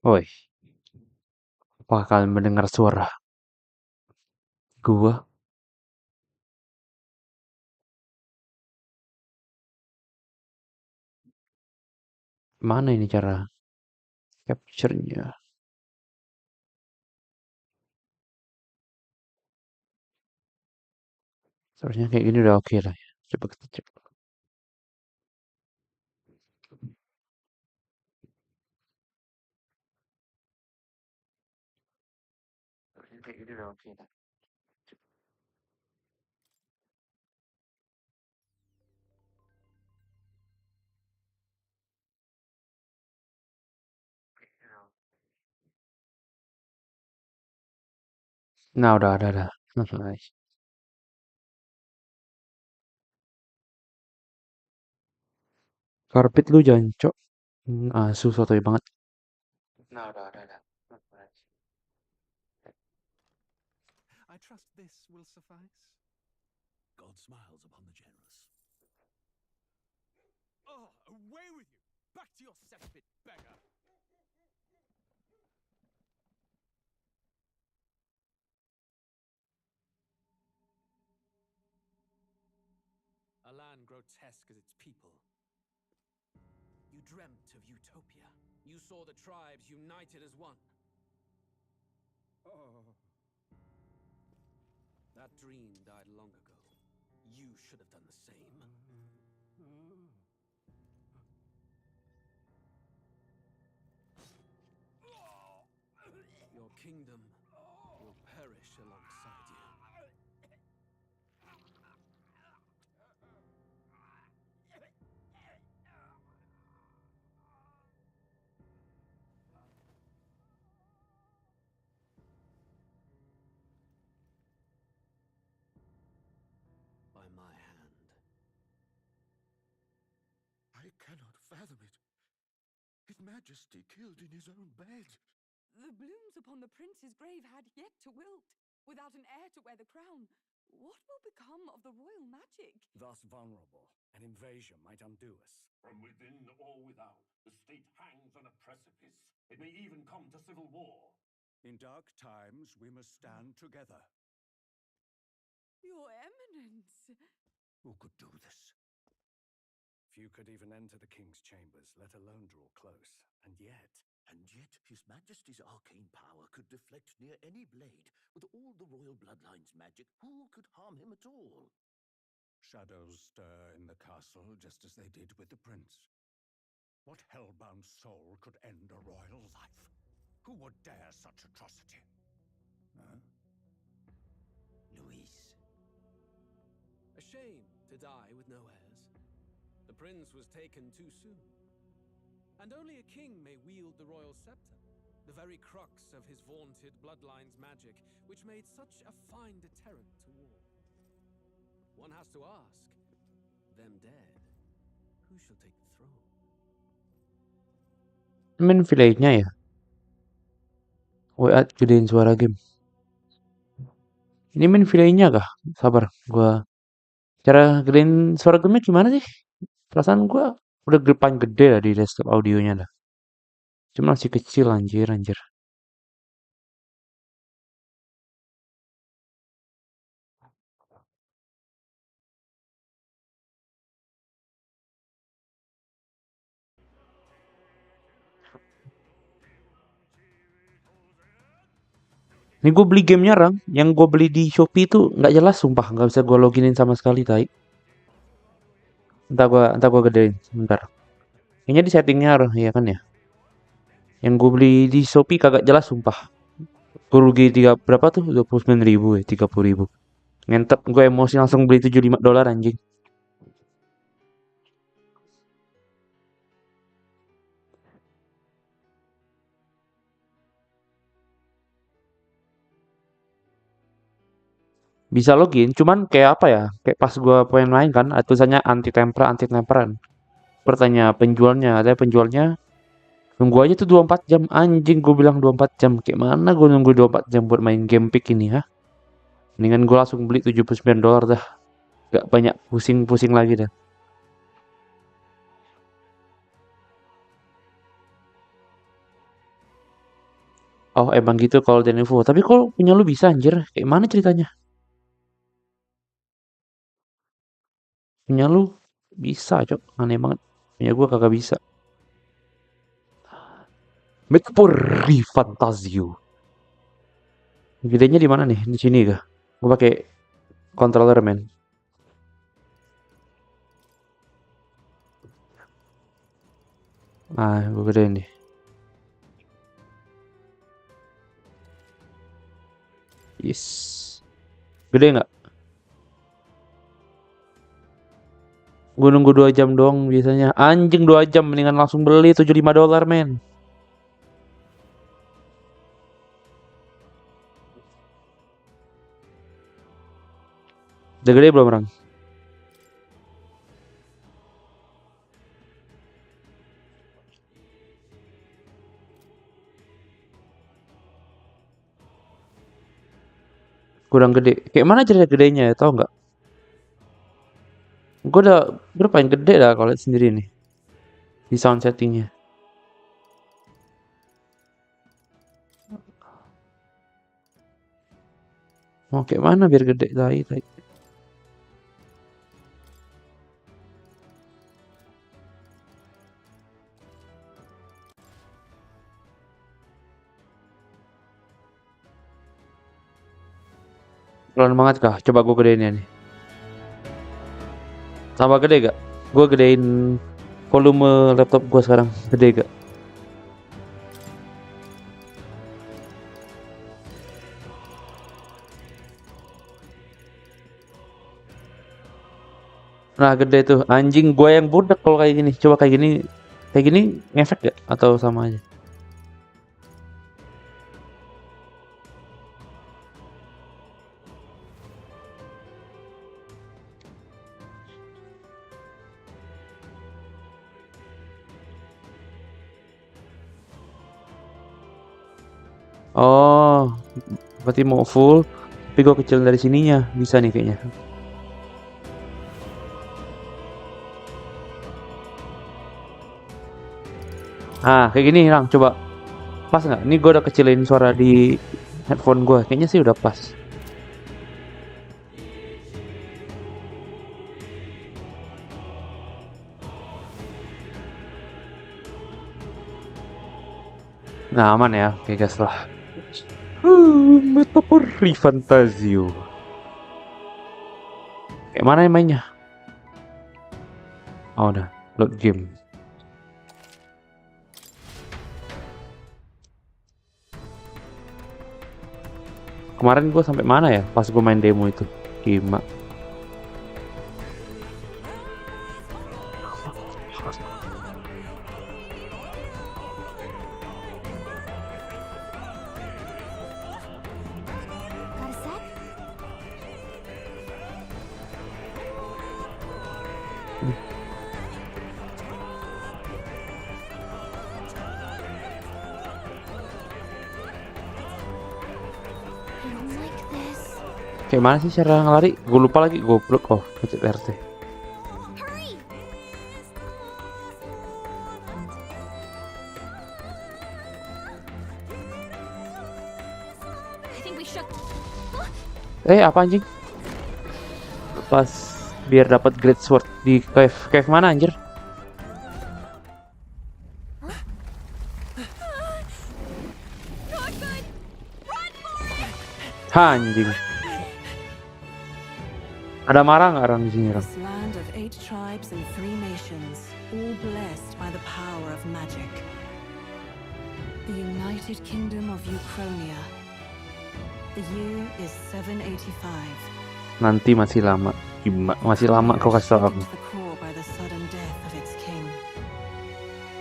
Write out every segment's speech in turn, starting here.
Woi, apakah kalian mendengar suara gua? Mana ini cara capture-nya? Seharusnya kayak gini udah oke lah ya. Coba kita cek. Seharusnya kayak gini udah oke lah. Nah, udah. Nice. Karpet lu jancok. Asu sotoy banget. Nah, udah. Nice. I trust this will suffice. God smiles upon the generous. Oh, away with you! Back to your cesspit, beggar! A land grotesque as its people. You dreamt of utopia. You saw the tribes united as one. Oh. That dream died long ago. You should have done the same. Your kingdom will perish alongside you. By my hand. I cannot fathom it. His Majesty killed in his own bed. The blooms upon the prince's grave had yet to wilt. Without an heir to wear the crown, what will become of the royal magic? Thus vulnerable, an invasion might undo us. From within or without, the state hangs on a precipice. It may even come to civil war. In dark times, we must stand together. Your Eminence! Who could do this? Few could even enter the king's chambers, let alone draw close. And yet, His Majesty's arcane power could deflect near any blade. With all the royal bloodline's magic, who could harm him at all? Shadows stir in the castle just as they did with the prince. What hellbound soul could end a royal life? Who would dare such atrocity? Huh? Luis. A shame to die with no heirs. The prince was taken too soon. And only a king may wield the royal scepter, the very crux of his vaunted bloodline's magic, which made such a fine deterrent to war. One has to ask, them dead, who shall take the throne? Main village-nya ya. WA gedein suara game. Ini main village-nya kah? Sabar, gua cara gedein suara game-nya gimana sih? Perasaan gua udah paling gede lah di desktop audionya dah. Cuma masih kecil anjir. Ini gue beli gamenya Rang, yang gue beli di Shopee itu nggak jelas sumpah, nggak bisa gue loginin sama sekali tai. Entah gua gedein, bentar. Kayaknya di settingnya harus, ya kan ya. Yang gue beli di Shopee kagak jelas sumpah. Gue rugi berapa tuh? 29.000 ya, 30.000. Ngentep gue emosi langsung beli $75 anjing. Bisa login, cuman kayak apa ya? Kayak pas gue pengen main kan, tulisannya anti temperan. Bertanya penjualnya, ada penjualnya nunggu aja tuh 24 jam. Anjing, gue bilang 24 jam. Kayak mana gue nunggu 24 jam buat main game pick ini, ha? Mendingan gue langsung beli $79 dah. Gak banyak pusing-pusing lagi dah. Oh emang gitu kalau info. Tapi kok punya lu bisa anjir? Kayak mana ceritanya? Punya lu bisa cok. Aneh banget. Punya gua kagak bisa. Metapori Fantasio. Gedenya di mana nih? Di sini kah? Gua pakai controller men. Ah, gua gedein nih. Yes. Gede nggak? Gue nunggu 2 jam doang biasanya. Anjing 2 jam mendingan langsung beli $75 men. Udah gede belum orang? Kurang gede. Kayak mana cerita gedenya ya? Tau nggak? Gue udah pengen gede dah kalau lihat sendiri nih di sound settingnya. Mau kayak mana biar gede? Tai. Pelan banget kah? Coba gue gedein ya nih. Tambah gede gak? Gue gedein volume laptop gue sekarang. Gede gak? Nah gede tuh. Anjing gue yang budak kalau kayak gini. Coba kayak gini. Kayak gini ngefek gak? Atau sama aja? Oh, berarti mau full. Tapi gue kecil dari sininya. Bisa nih kayaknya. Ah, kayak gini Rang. Coba. Pas nggak? Ini gue udah kecilin suara di headphone gue. Kayaknya sih udah pas. Nah aman ya. Oke gas lah. Metapori Fantasio. Kayak mana yang mainnya? Oh udah. Load game. Kemarin gue sampai mana ya? Pas gue main demo itu. Terima. Kayak mana sih cara ngelari? Gue lupa lagi. Goblok. Oh, pencet RT. Apa anjing? Pas biar dapat great sword di cave. Cave mana anjir? Ha, anjing. Ada marah nggak orang di sini, Ram? This land of 8 tribes and 3 nations, all blessed by the power of magic. The United Kingdom of Ukrainia. The year is 785. Nanti masih lama. Masih lama kau kasih tau aku. Shaken to the core by the sudden death of its king.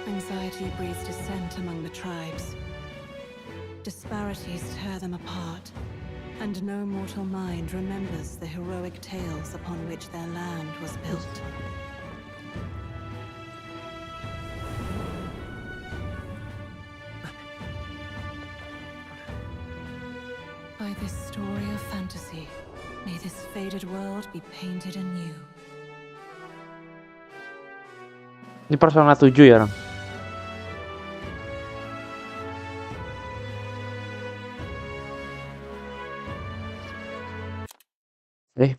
Anxiety breeds dissent among the tribes. Disparities tear them apart, and no mortal mind remembers the heroic tales upon which their land was built. By this story of fantasy, may this faded world be painted anew. Ini Persona 7 ya, Ram?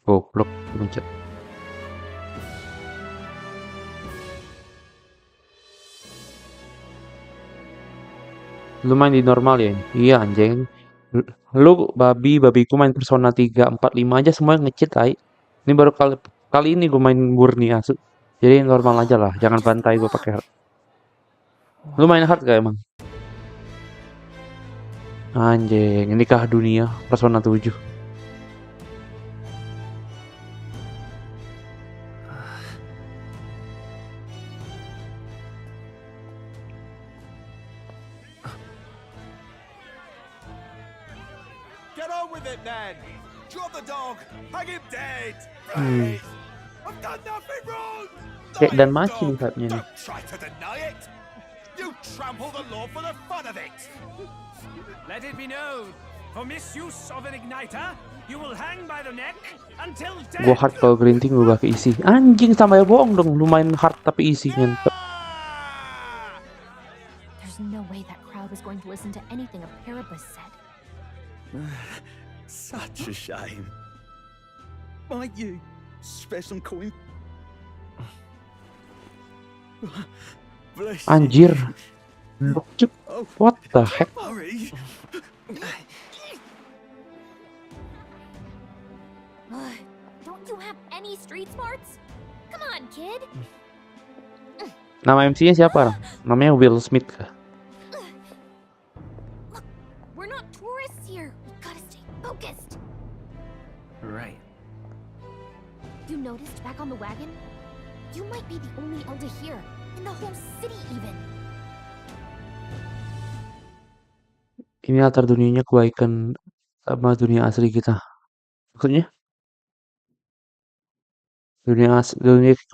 Goblok pencet. Lu main di normal ya ini? Iya anjing. Lu babiku main Persona 3, 4, 5 aja semua nge-cheat tai. Ini baru kali ini gue main murni asu. Jadi normal aja lah, jangan bantai gue pakai hard. Lu main hard gak emang? Anjing, ini kah dunia Persona 7. Get on with it, then! Drop the dog! Hang him dead! Right. I've done nothing wrong! Kayak dan maci nih vibe-nya nih. Don't try to deny it! You trample the law for the fun of it! Let it be known, for misuse of an igniter, you will hang by the neck until death. Gua hard kalau grinting gue pakai isi. Anjing sama ya bohong dong, lu main hard tapi isi ngentep. There's no way that crowd was going to listen to anything a Paribus said. Such a shame. Might you spare some coin? Bless you. Anjir. What the heck? Hurry. Don't you have any street smarts? Come on, kid. Nama MC-nya siapa? Namanya Will Smith kah? Look, we're not tourists here. We gotta stay focused. Right. You noticed back on the wagon? You might be the only elder here, in the whole city even. Ini latar dunianya kebaikan sama dunia asli kita. Maksudnya? Dunia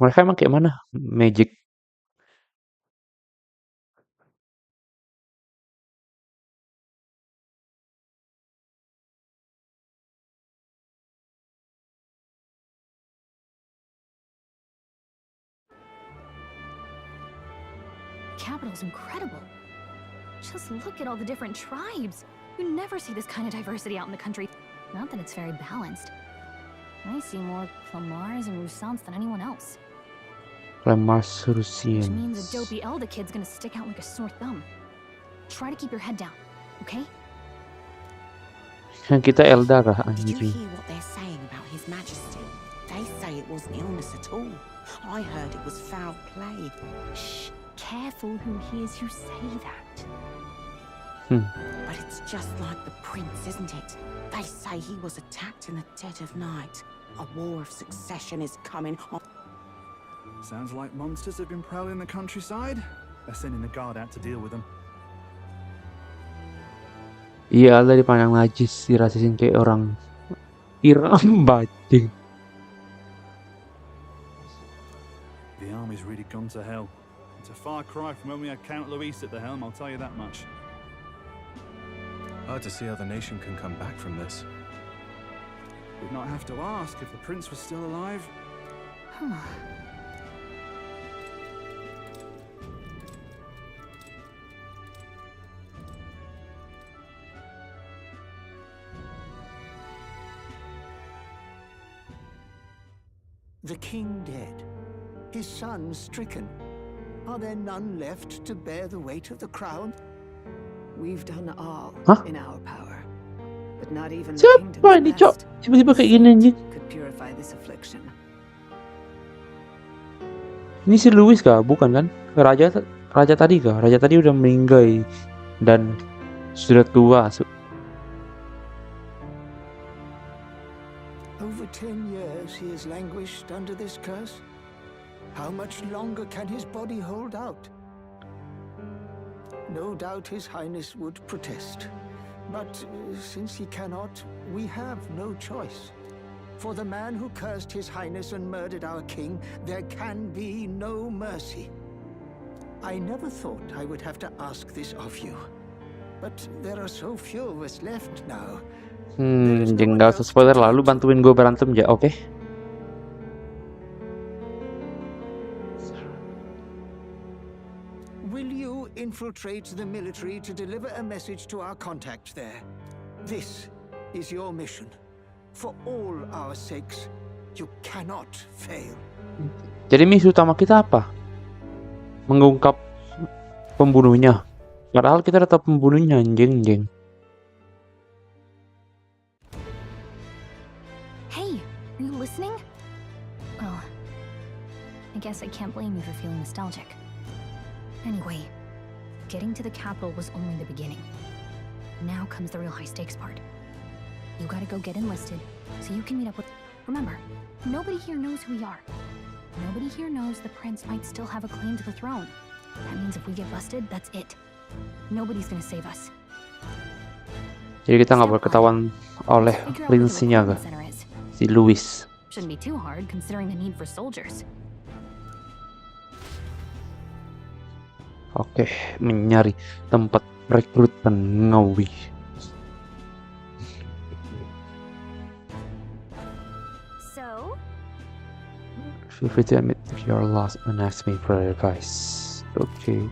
mereka emang kayak mana? Magic. Capital's incredible. Just look at all the different tribes. You never see this kind of diversity out in the country. Not that it's very balanced. I see more Clamars and Roussants than anyone else. Clamars Which Rusians. means a dopey elder kid's gonna stick out like a sore thumb. Try to keep your head down, okay? Kan kita Elda kah Did you anjing? hear what they're saying about His Majesty? They say it wasn't illness at all. I heard it was foul play. Shh, careful who hears you say that. But it's just like the prince, isn't it? They say he was attacked in the dead of night. A war of succession is coming on. Sounds like monsters have been prowling the countryside. They're sending the guard out to deal with them. Iya, Elda dipandang najis, dirasisin kayak orang Iram bajing. The army's really gone to hell. It's a far cry from when we had Count Luis at the helm, I'll tell you that much. Hard to see how the nation can come back from this. We'd not have to ask if the prince was still alive. The king dead, his son stricken. Are there none left to bear the weight of the crown? We've done all Hah? in our power, but not even the Siapa ini, Cok? kingdom's best Tiba-tiba kayak gini anjing. could purify this affliction. Ini si Louis kah? Bukan kan? Raja tadi kah? Raja tadi udah meninggal dan sudah tua. Over 10 years he has languished under this curse. How much longer can his body hold out? No doubt His Highness would protest. But since he cannot, we have no choice. For the man who cursed His Highness and murdered our king, there can be no mercy. I never thought I would have to ask this of you. But there are so few of us left now. Anjing, gak usah spoiler lah. Lu bantuin gue berantem ya, oke? Will you infiltrate the military to deliver a message to our contact there? This is your mission. For all our sakes, you cannot fail. Jadi misi utama kita apa? Mengungkap pembunuhnya. Padahal kita tetap pembunuhnya, anjing. Hey, are you listening? Well, I guess I can't blame you for feeling nostalgic. Anyway, getting to the capital was only the beginning. Now comes the real high-stakes part. You gotta go get enlisted, so you can meet up with... Remember, nobody here knows who we are. Nobody here knows the prince might still have a claim to the throne. That means if we get busted, that's it. Nobody's gonna save us. Jadi kita nggak boleh ketahuan oleh prinsinya, gak? Si Louis. Shouldn't be too hard considering the need for soldiers. Oke, mencari tempat rekrutmen ngawi. So, Feel free to admit if you're lost and ask me for advice. Okay.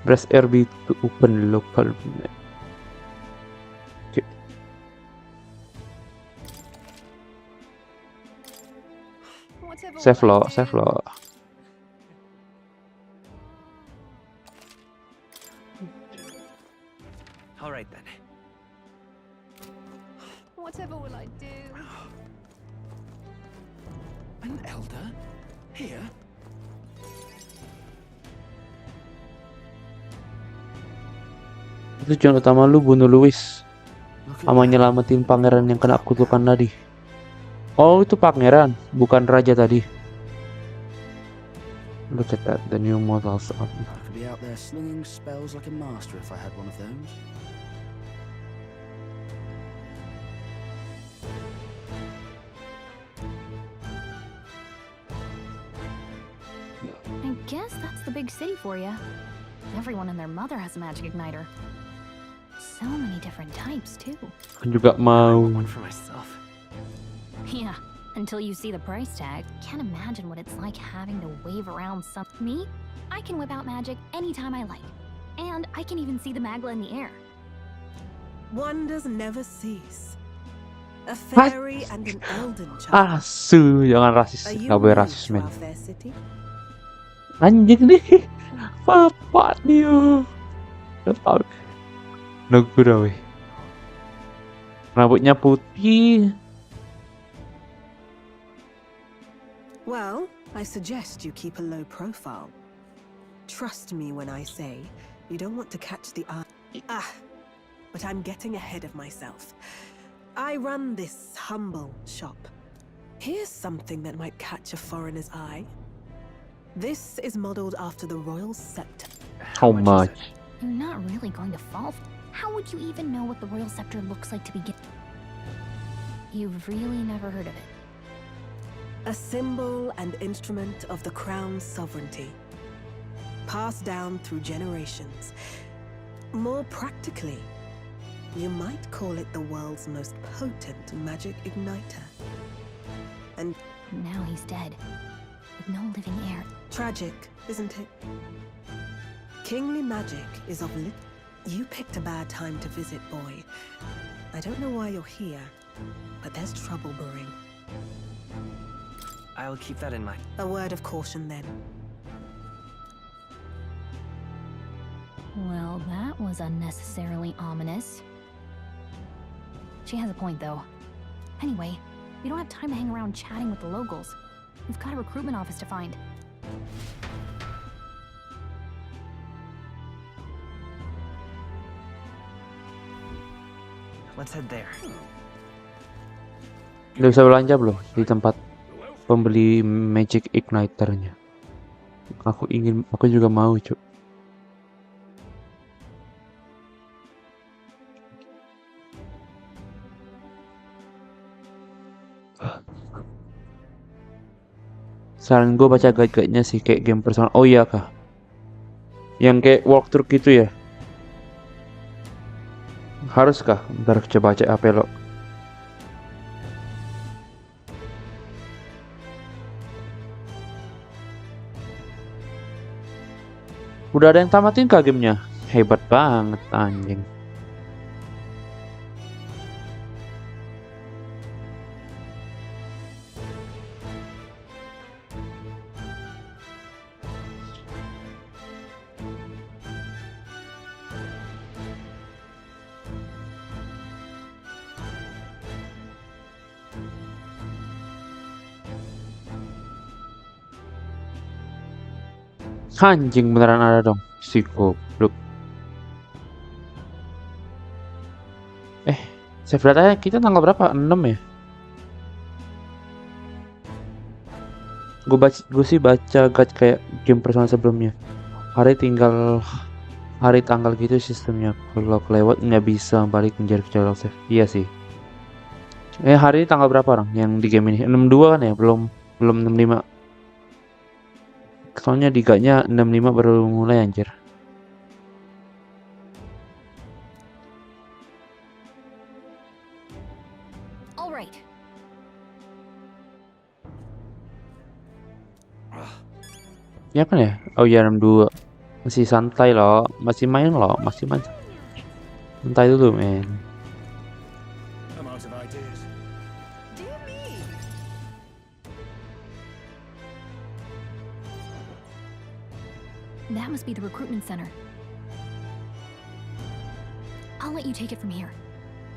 Press RB to open local map. Okay. Save lo. All right then. Whatever will I do? An elder? Here? Tujuan utama lu bunuh Louis sama nyelamatin pangeran yang kena kutukan tadi. Oh, itu pangeran, bukan raja tadi. Look at that, the new models up. I could be out there slinging spells like a master if I had one of those. I guess that's the big city for you. Everyone and their mother has a magic igniter. So many different types, too. Juga mau. One for myself. Yeah, until you see the price tag. Can't imagine what it's like having to wave around some... Me? I can whip out magic anytime I like. And I can even see the Magla in the air. Wonders never cease. A fairy and an elden child. Asu, jangan rasis. Gak boleh rasis, men. Anjing nih. Bapak dia. Gak tau. Nagura weh. Rambutnya putih. Well, I suggest you keep a low profile. Trust me when I say you don't want to catch the eye. But I'm getting ahead of myself. I run this humble shop. Here's something that might catch a foreigner's eye. This is modeled after the royal scepter. How much? You're not really going to fall. How would you even know what the royal scepter looks like to begin? You've really never heard of it. A symbol and instrument of the crown's sovereignty, passed down through generations. More practically, you might call it the world's most potent magic igniter. And now he's dead, with no living heir. Tragic, isn't it? Kingly magic is of You picked a bad time to visit, boy. I don't know why you're here, but there's trouble brewing. I'll keep that in mind. A word of caution, then. Well, that was unnecessarily ominous. She has a point, though. Anyway, we don't have time to hang around chatting with the locals. We've got a recruitment office to find. Let's head there. Udah bisa belanja belum di tempat pembeli magic igniternya? Aku juga mau, Cuk. Saran gue baca guide-guide-nya sih kayak game personal. Oh iya kah? Yang kayak walkthrough gitu ya? Haruskah? Ntar coba cek apa lo. Udah ada yang tamatin kah gamenya? Hebat banget anjing. Anjing beneran ada dong. Si goblok. Save datanya kita tanggal berapa? 6 ya? Gue sih baca guide kayak game Persona sebelumnya. Hari tanggal gitu sistemnya. Kalau kelewat nggak bisa balik menjadi jalur save. Iya sih. Hari ini tanggal berapa orang yang di game ini? 62 kan ya? Belum 65. Soalnya di guide-nya 65 baru mulai anjir. Alright. Ya kan ya? Oh iya 62. Masih santai loh, masih main loh, masih main. Santai dulu, men. I'm out of ideas. Dear me! That must be the recruitment center. I'll let you take it from here.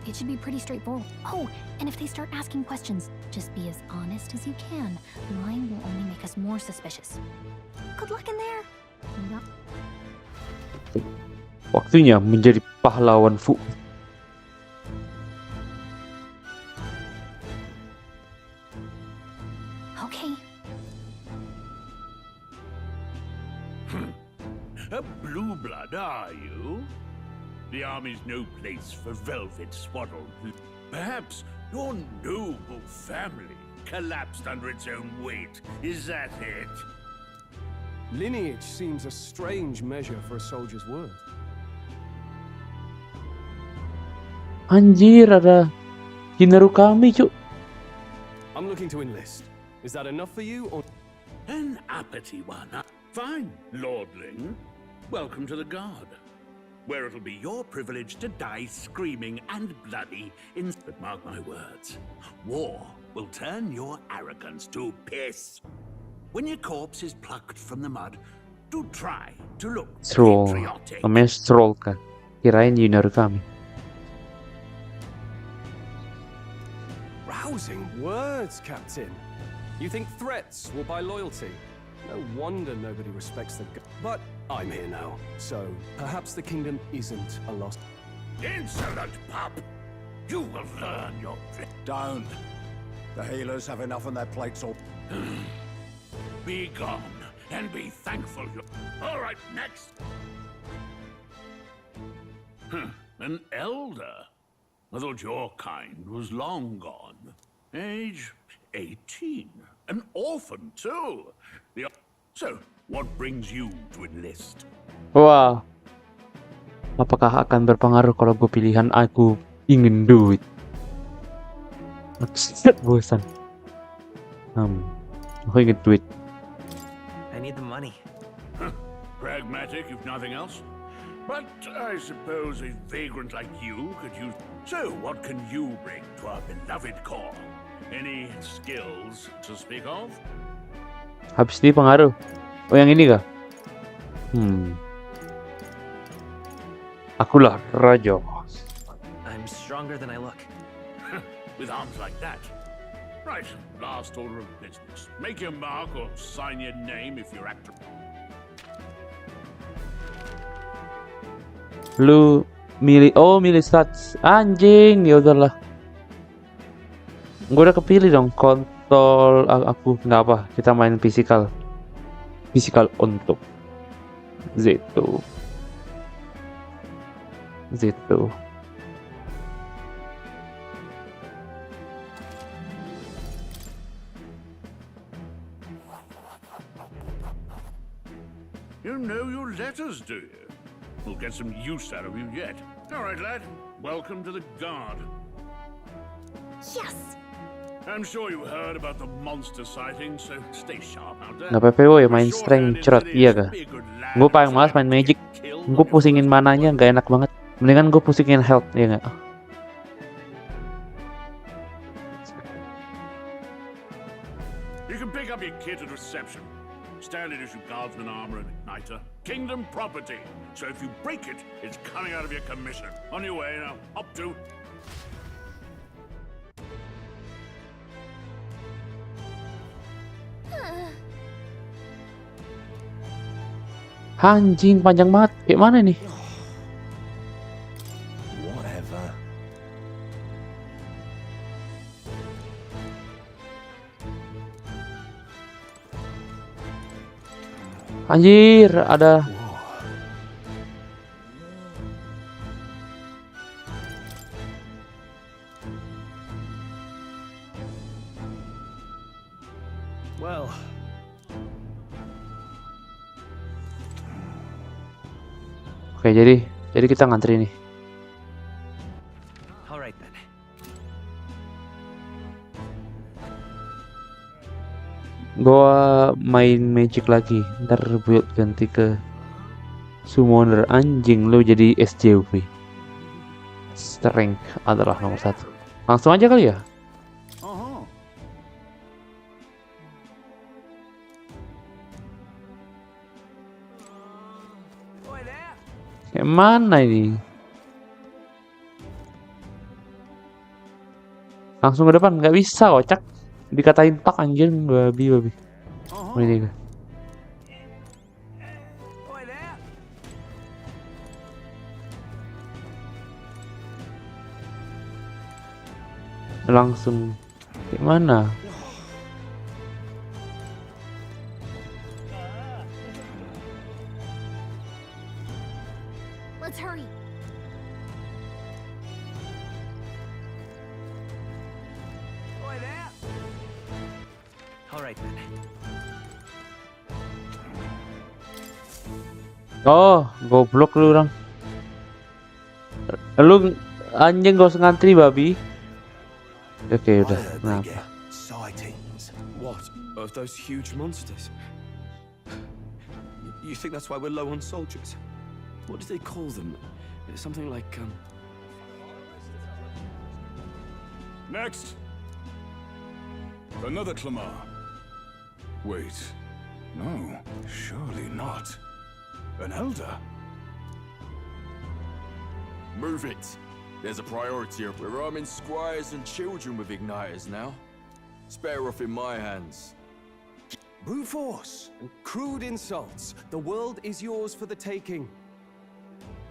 It should be pretty straightforward. Oh, and if they start asking questions, just be as honest as you can. Lying will only make us more suspicious. Good luck in there. Waktunya menjadi pahlawan Fu. Okay. A blue blood, are you? The army's no place for velvet swaddled. Perhaps your noble family collapsed under its own weight. Is that it? Lineage seems a strange measure for a soldier's worth. Anjir, ada Kineru kami, cuk. I'm looking to enlist. Is that enough for you, or...? An uppity one. Fine, lordling. Welcome to the Guard, where it'll be your privilege to die screaming and bloody but mark my words, war will turn your arrogance to piss. When your corpse is plucked from the mud, do try to look Stroll. patriotic. Namanya Stroll kan. Kirain Kineru kami. Rousing words, Captain. You think threats will buy loyalty? No wonder nobody respects the But I'm here now, so perhaps the kingdom isn't a lost... Insolent pup! You will learn your... Don't. The healers have enough on their plates all... Be gone, and be thankful you... All right, next! An elder? I thought your kind was long gone. Age 18. An orphan, too. So, what brings you to enlist? Wah. Apakah akan berpengaruh kalau gue pilihan aku ingin duit? Maksud bosan. Aku ingin duit. I need the money. Pragmatic, if nothing else. But I suppose a vagrant like you could use... So, what can you bring to our beloved corps? Any skills to speak of? Habis ini pengaruh. Oh, yang ini kah? Akulah raja. I'm stronger than I look. With arms like that. Right, last order of business. Make your mark or sign your name if you're actor. Lu milih stats. Anjing, ya udahlah. Gue udah kepilih dong kontrol aku nggak apa. Kita main physical untuk Z2. You know your letters, do you? We'll get some use out of you yet. All right, lad. Welcome to the Guard. Yes! I'm sure you heard about the monster sighting, so stay sharp out there. Nggak PPO ya main strength cerot, iya kah? Gue paling malas main magic. Gue pusingin mananya nggak enak banget. Mendingan gue pusingin health, ya nggak? You can pick up your kit at reception. Standard issue guardsman armor and igniter. Kingdom property. So if you break it, it's coming out of your commission. On your way now. Up to... Anjing panjang banget. Kayak mana nih? Whatever. Anjir, ada. Well, Oke, jadi kita ngantri nih. all right then. Gua main magic lagi. Ntar build ganti ke summoner. Anjing, lu jadi SJW. Strength adalah nomor 1. Langsung aja kali ya. Kayak mana ini? Langsung ke depan, nggak bisa kocak. Dikatain pak anjir, babi. Oh, ini. Langsung kayak mana? Let's hurry. All right then. Oh, goblok lu orang. Lu anjing gak usah ngantri babi. Oke, udah. Kenapa? Sightings. What? Of those huge monsters? You think that's why we're low on soldiers? What do they call them? Something like, Next! Another Clamar. Wait. No, surely not. An elder? Move it. There's a priority here. We're arming squires and children with igniters now. It's better off in my hands. brute force and crude insults. The world is yours for the taking.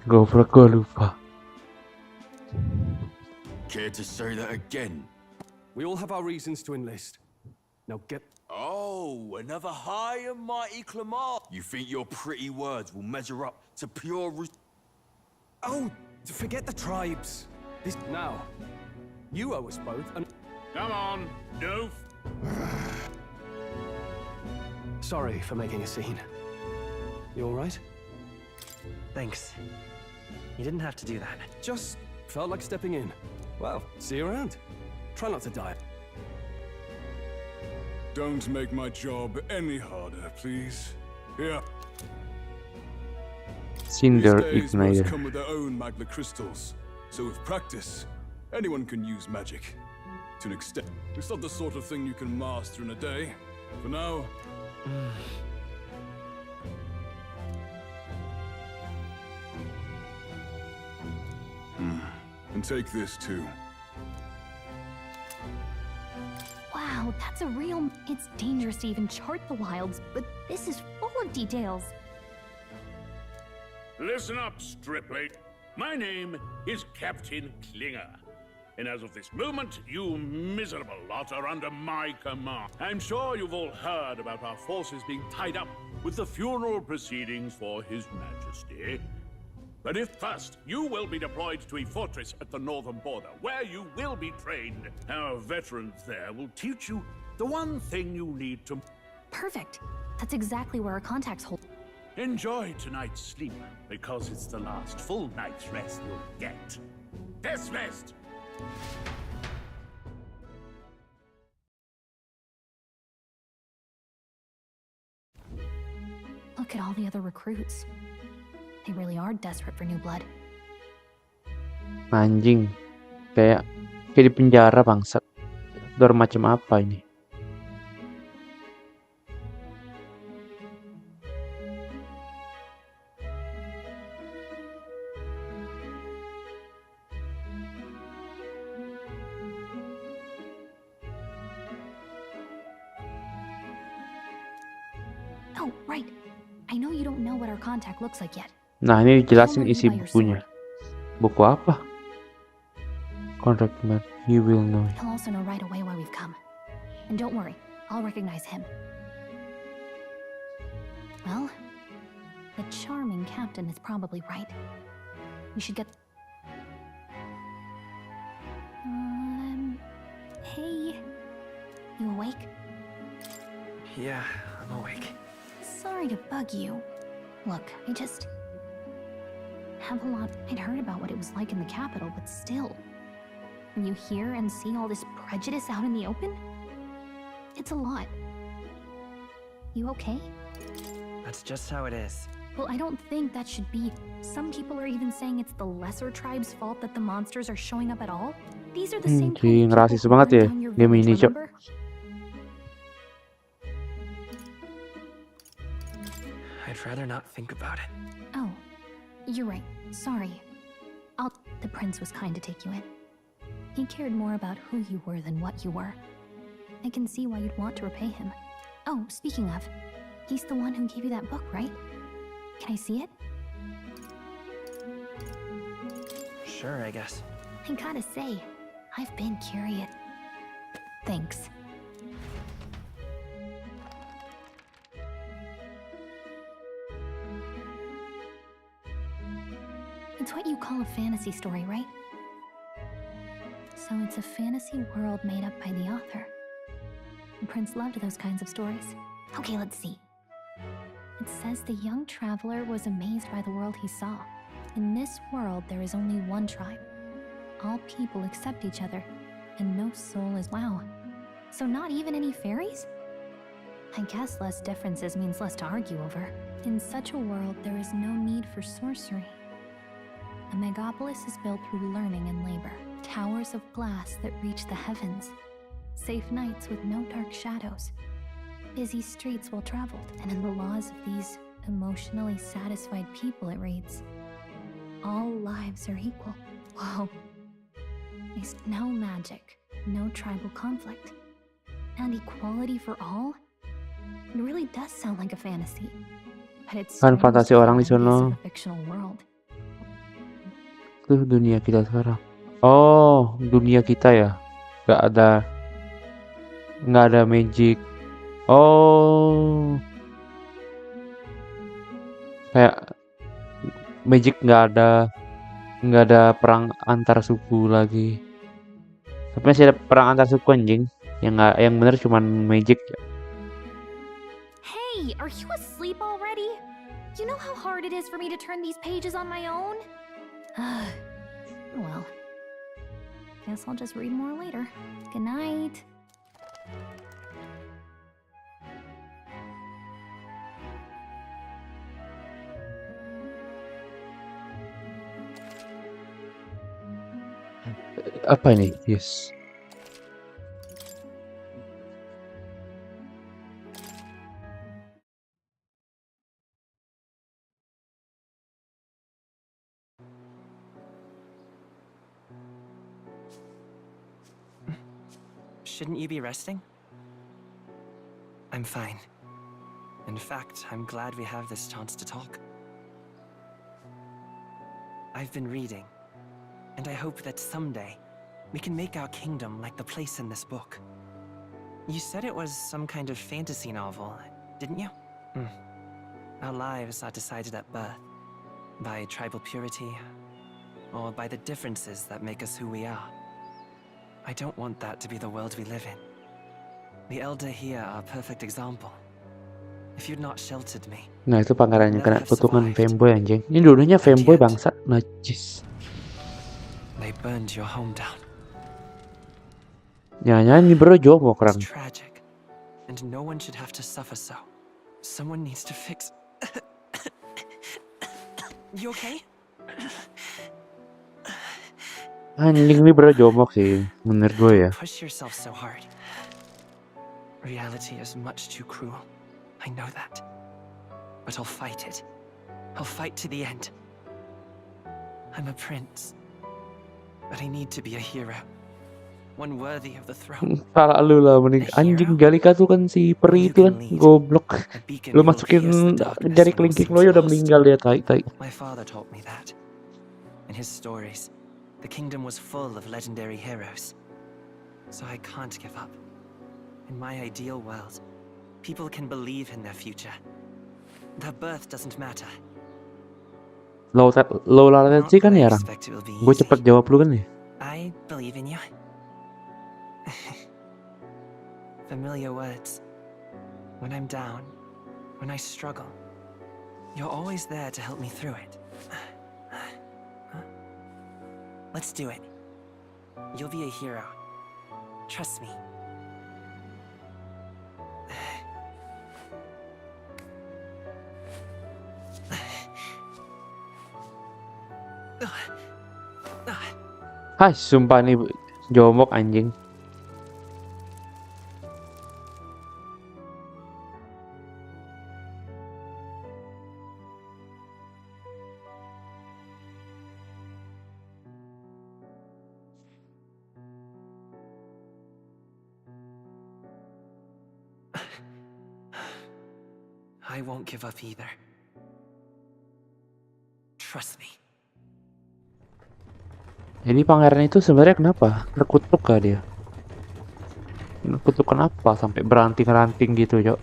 Goblok, gua lupa. Care to say that again? We all have our reasons to enlist. Now get... Oh, another high and mighty Clamar. You think your pretty words will measure up to pure... Oh, forget the tribes. This... Now, you owe us both and... Come on, doof. Sorry for making a scene. You all right? Thanks. You didn't have to do that. Just felt like stepping in. Well, see you around. Try not to die. Don't make my job any harder, please. Here. Cinder These days must Igniter. come with their own magna crystals. So with practice, anyone can use magic. To an extent. It's not the sort of thing you can master in a day. For now... And take this too. Wow, that's a real... It's dangerous to even chart the wilds, but this is full of details. Listen up, stripling. My name is Captain Klinger. And as of this moment, you miserable lot are under my command. I'm sure you've all heard about our forces being tied up with the funeral proceedings for His Majesty. But if first, you will be deployed to a fortress at the northern border, where you will be trained. Our veterans there will teach you the one thing you need to... Perfect. That's exactly where our contacts hold. Enjoy tonight's sleep, because it's the last full night's rest you'll get. Dismissed! Look at all the other recruits. They really are desperate for new blood. Anjing. Kayak di penjara bangsat. Door macam apa ini? Oh, right. I I know you don't know what our contact looks like yet. Nah, ini dijelasin Tell me isi by your bukunya. Buku apa? Contract man, he will know. He'll also know right away why we've come. And don't worry, I'll recognize him. Well, the charming captain is probably right. We should get... Hey. You awake? Yeah, I'm awake. Sorry to bug you. Look, I just... have a lot... I'd heard about what it was like in the capital, but still... when you hear and see all this prejudice out in the open? It's a lot. You okay? That's just how it is. Well, I don't think that should be. Some people are even saying it's the lesser tribe's fault that the monsters are showing up at all. These are the same kind of rasis people who banget ya burned down your game village, ini, Cok. remember? I'd rather not think about it. Oh, you're right. Sorry. The prince was kind to take you in. He cared more about who you were than what you were. I can see why you'd want to repay him. Oh, speaking of, he's the one who gave you that book, right? Can I see it? Sure, I guess. I gotta say, I've been curious. Thanks. It's what you call a fantasy story, right? So it's a fantasy world made up by the author. The prince loved those kinds of stories. Okay, let's see. It says the young traveler was amazed by the world he saw. In this world, there is only one tribe. All people accept each other, and no soul is... Wow. So not even any fairies? I guess less differences means less to argue over. In such a world, there is no need for sorcery. A megapolis is built through learning and labor. Towers of glass that reach the heavens. Safe nights with no dark shadows. Busy streets well traveled. And in the laws of these emotionally satisfied people, it reads, all lives are equal. Whoa. There's no magic, no tribal conflict, and equality for all? It really does sound like a fantasy. But it's Kan fantasi orang di a sono. fictional world. Itu dunia kita sekarang. Oh, dunia kita ya. Nggak ada magic. Oh, kayak magic nggak ada perang antar suku lagi. Tapi masih ada perang antar suku anjing. Yang bener cuman magic. Hey, are you asleep already? You know how hard it is for me to turn these pages on my own? Well, guess I'll just read more later. Good night. Apa ini? Yes. Shouldn't you be resting? I'm fine. In fact, I'm glad we have this chance to talk. I've been reading, and I hope that someday we can make our kingdom like the place in this book. You said it was some kind of fantasy novel, didn't you? Our lives are decided at birth, by tribal purity, or by the differences that make us who we are. I don't want that to be the world we live in. The elder here are a perfect example. If you'd not sheltered me. Nah, itu pangeran yang kena kutukan fanboy anjing. Ini dulunya fanboy bangsat, najis. They burned your home down. Jangan-jangan ini bro jongkok kan. It's tragic, and no one should have to suffer so. Someone needs to fix. You okay? Anjing ini bro jongkok sih, menurut gue ya. Push yourself so hard. Reality is much too cruel. I know that. But I'll fight it. I'll fight to the end. I'm a prince. But I need to be a hero. one worthy of the throne. Salah lu lah mending anjing. Galika tuh kan si peri itu kan goblok. Lu masukin jari kelingking lo ya udah meninggal dia tai. My father taught me that. In his stories, the kingdom was full of legendary heroes. So I can't give up. In my ideal world, people can believe in their future. Their birth doesn't matter. Low latency kan ya, Rang? Gue cepet jawab lu kan ya? I believe in you. Familiar words. When I'm down, when I struggle, you're always there to help me through it. Let's do it. You'll be a hero. Trust me. Hai, sumpah nih jomok anjing. I won't give up either. Trust me. Jadi pangeran itu sebenarnya kenapa? Terkutuk gak dia? Terkutuk kenapa sampai beranting-ranting gitu, Cok?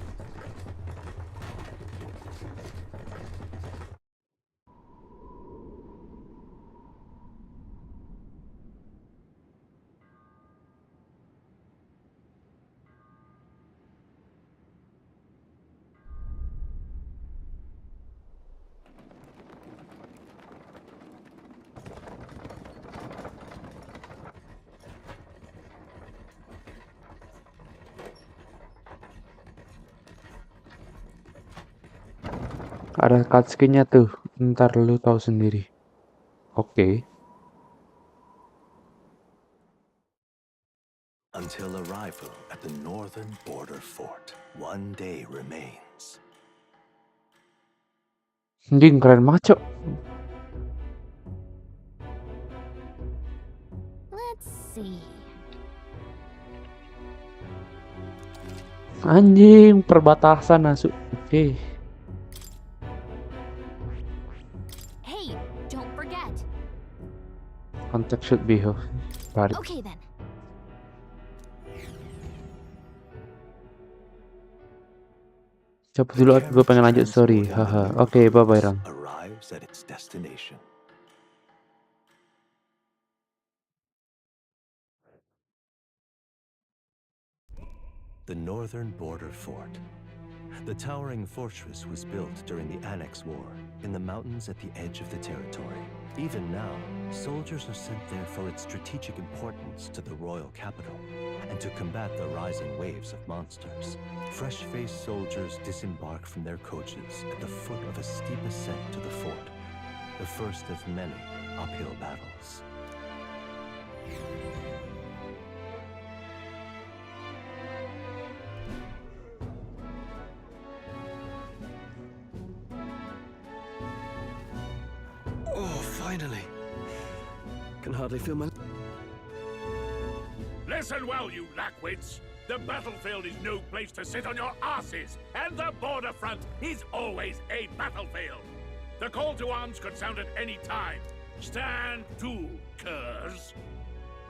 Ada cutscene-nya tuh, ntar lu tahu sendiri. Oke. Until arrival at the northern border fort, one day remains. Anjing keren banget, Cok. Let's see. Anjing perbatasan asu. Oke. Hey, don't forget. Contact should be here. Okay then. Coba dulu, gue pengen lanjut story. Haha. Oke, bye-bye, Rang. Arrives at its destination. The northern border fort. The towering fortress was built during the Annex War in the mountains at the edge of the territory. Even now, soldiers are sent there for its strategic importance to the royal capital and to combat the rising waves of monsters. Fresh-faced soldiers disembark from their coaches at the foot of a steep ascent to the fort, the first of many uphill battles. Finally. Can hardly feel my... Listen well, you lackwits. The battlefield is no place to sit on your asses, and the border front is always a battlefield. The call to arms could sound at any time. Stand to, curs.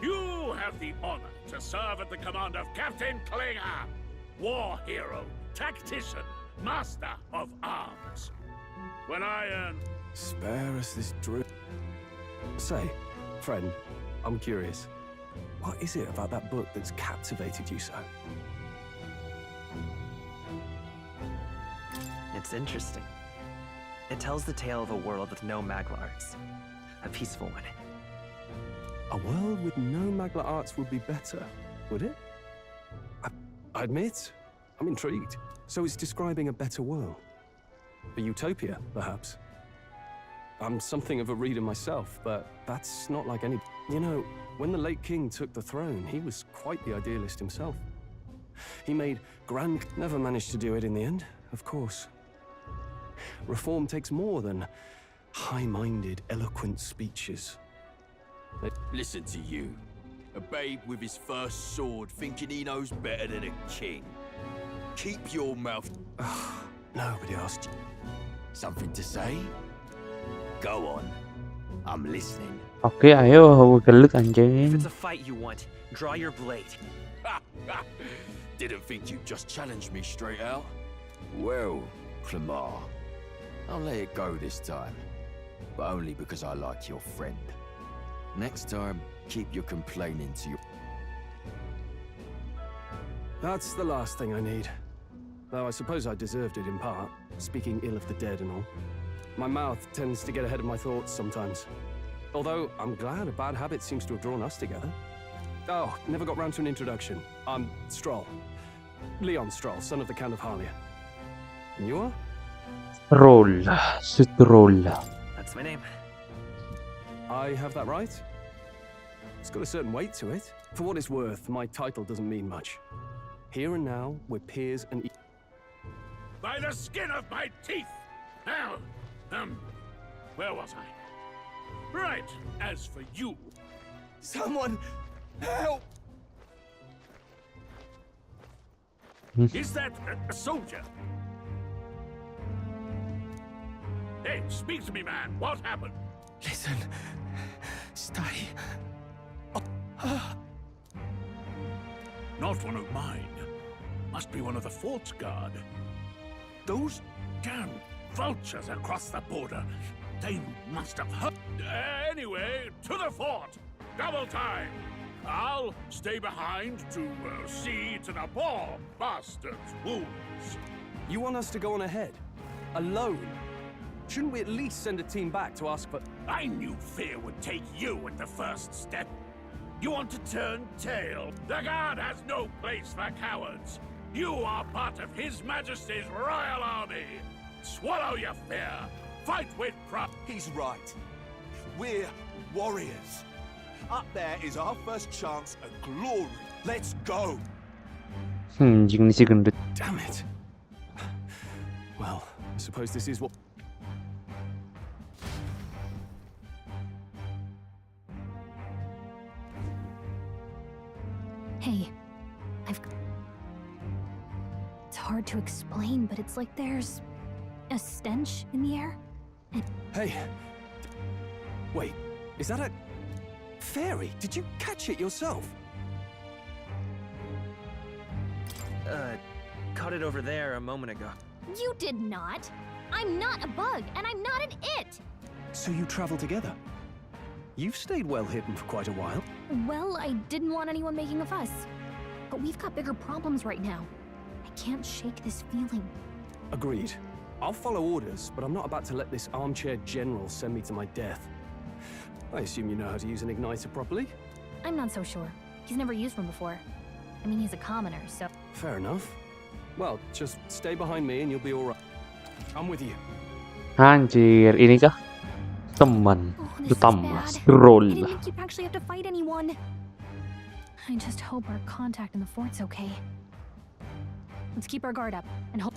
You have the honor to serve at the command of Captain Klinger, war hero, tactician, master of arms. When I Spare us this drill. Say, friend, I'm curious. What is it about that book that's captivated you so? It's interesting. It tells the tale of a world with no Magla arts. A peaceful one. A world with no Magla arts would be better, would it? I admit, I'm intrigued. So it's describing a better world. A utopia, perhaps. I'm something of a reader myself, but that's not like any... You know, when the late king took the throne, he was quite the idealist himself. He made grand... Never managed to do it in the end, of course. Reform takes more than high-minded, eloquent speeches. Listen to you. A babe with his first sword, thinking he knows better than a king. Keep your mouth. Nobody asked you. Something to say? Go on. I'm listening. Oke, ayo gelut If anjing. it's a fight you want, draw your blade. Didn't think you'd just challenge me straight out. Well, Terima, I'll let it go this time. But only because I like your friend. Next time, keep your complaining to your... That's the last thing I need. Though I suppose I deserved it in part, speaking ill of the dead and all. My mouth tends to get ahead of my thoughts sometimes. Although, I'm glad a bad habit seems to have drawn us together. Oh, never got round to an introduction. I'm Stroll. Leon Stroll, son of the Count of Harlia. And you are? Roll. Stroll. That's my name. I have that right? It's got a certain weight to it. For what it's worth, my title doesn't mean much. Here and now, we're peers and... By the skin of my teeth! Now, where was I? Right, as for you... Someone help! Is that a soldier? Hey, speak to me, man. What happened? Listen. Stay. Not one of mine. Must be one of the fort's guard. Those damn vultures across the border. They must have heard. Anyway, to the fort. Double time. I'll stay behind to see to the poor bastard's wounds. You want us to go on ahead? Alone? Shouldn't we at least send a team back to ask for... I knew fear would take you at the first step. You want to turn tail? The guard has no place for cowards. You are part of His Majesty's Royal Army. Swallow your fear. Fight with pride. He's right. We're warriors. Up there is our first chance at glory. Let's go. Anjing nih si gendut. Damn it. Well, I suppose this is what... Hey, It's hard to explain, but it's like there's a stench in the air. Hey. Wait, is that a... fairy? Did you catch it yourself? Caught it over there a moment ago. You did not. I'm not a bug, and I'm not an it. So you travel together? You've stayed well hidden for quite a while. Well, I didn't want anyone making a fuss. But we've got bigger problems right now. I can't shake this feeling. Agreed. I'll follow orders, but I'm not about to let this armchair general send me to my death. I assume you know how to use an igniter properly? I'm not so sure. He's never used one before. I mean, he's a commoner, so... Fair enough. Well, just stay behind me and you'll be alright. I'm with you. Anjir, ini kah teman utama Stroll. I didn't think you actually have to fight anyone. I just hope our contact in the fort's okay. Let's keep our guard up and hope.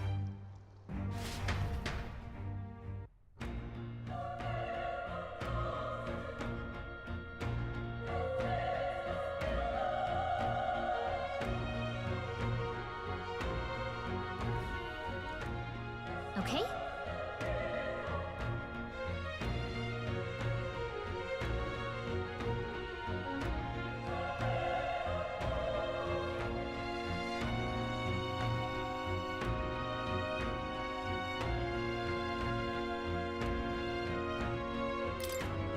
Okay?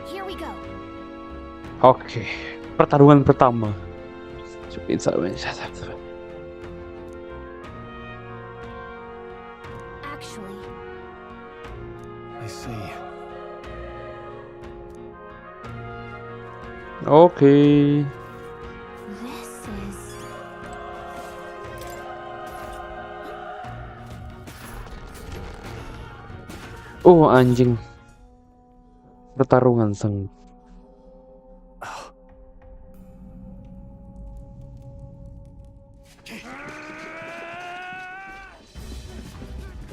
Here we go. Oke, pertarungan pertama. Actually, I see. Oke. this is... Oh anjing. Pertarungan seng.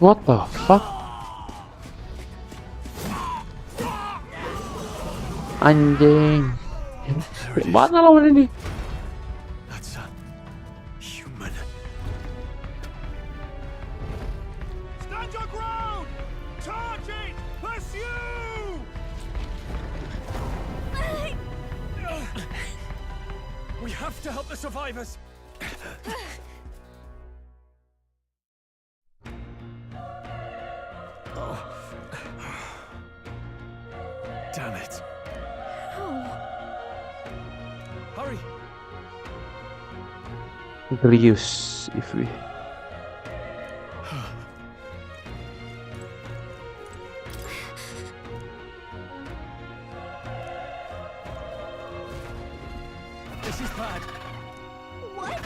What the fuck? Anjing. Mana lawan ini? have to help the survivors. Damn it. Hurry. Rilis if we. This is bad. What?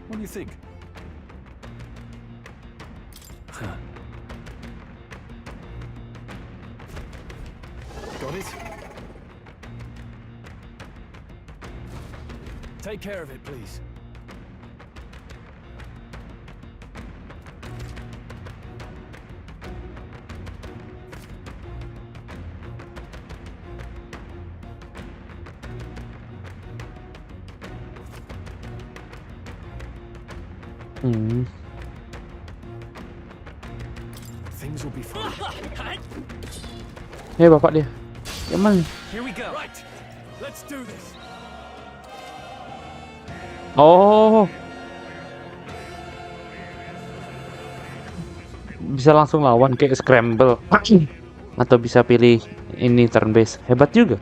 What do you think? Got it? Take care of it, please. Things will be fine. Bapak dia. Emang. Here we go. Right. Let's do this. Oh. Bisa langsung lawan kayak scramble. Atau bisa pilih ini turn based. Hebat juga.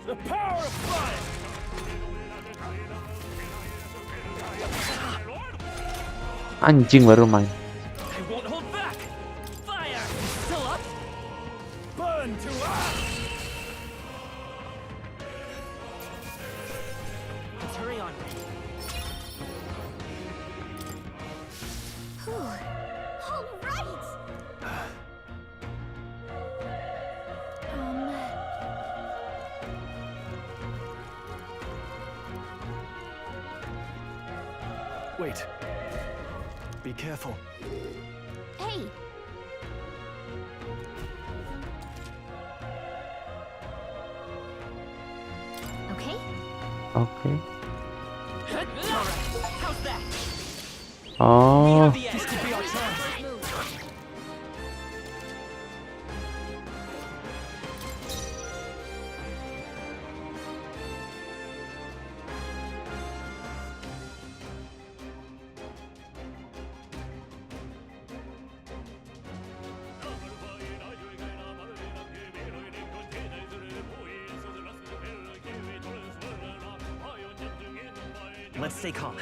The power of fire. Anjing baru main. I won't hold back. Fire. Still up. Burn to ash. Let's hurry on. All right. Wait. Be careful. Hey. Okay. Okay. How's that? Oh. This could be our chance. Let's stay calm.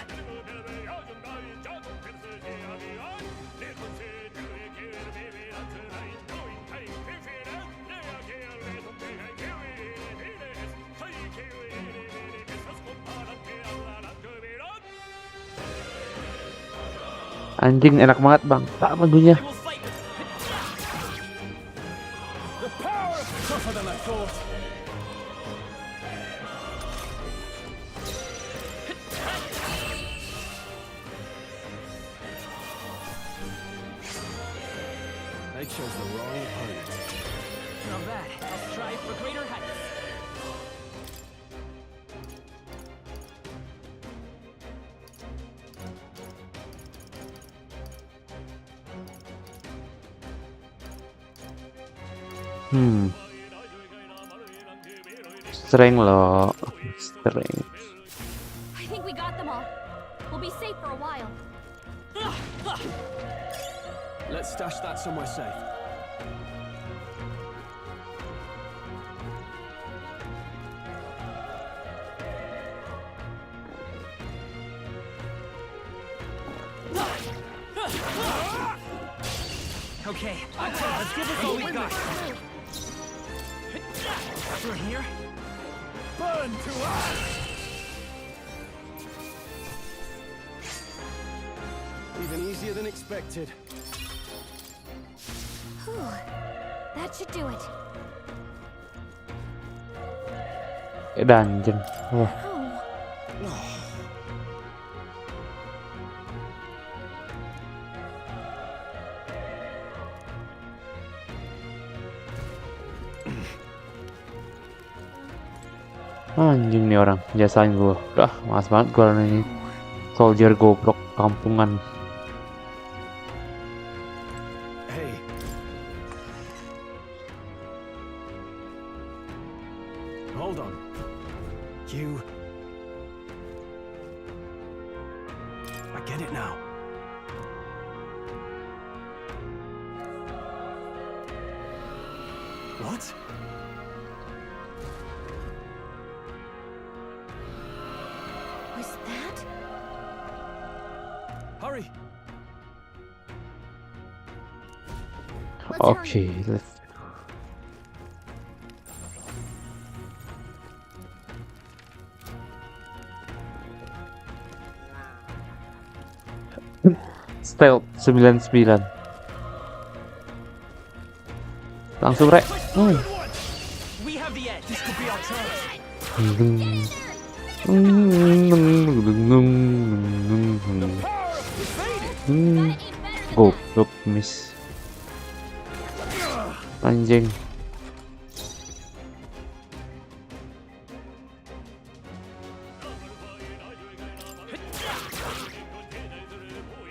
Anjing enak banget bang. Tak lagunya. The power is tougher than I thought. They chose the wrong opponent. Not bad. I'll strive for greater heights. Strength loh. Strength. I think we got them all. We'll be safe for a while. Let's stash that somewhere safe. Okay, let's give this all we got. Through here? Burn to ash! Even easier than expected. Whew. That should do it. Dungeon. Wah. Anjing nih orang, jasain gua. Udah, malas banget gua ini. Soldier goblok kampungan. Hey. Hold on. You... I get it now. What? Was that? Hurry! Okay, let's... Stealth 99. Langsung rek. We have the edge. This could be our chance. Goblok miss. Anjing.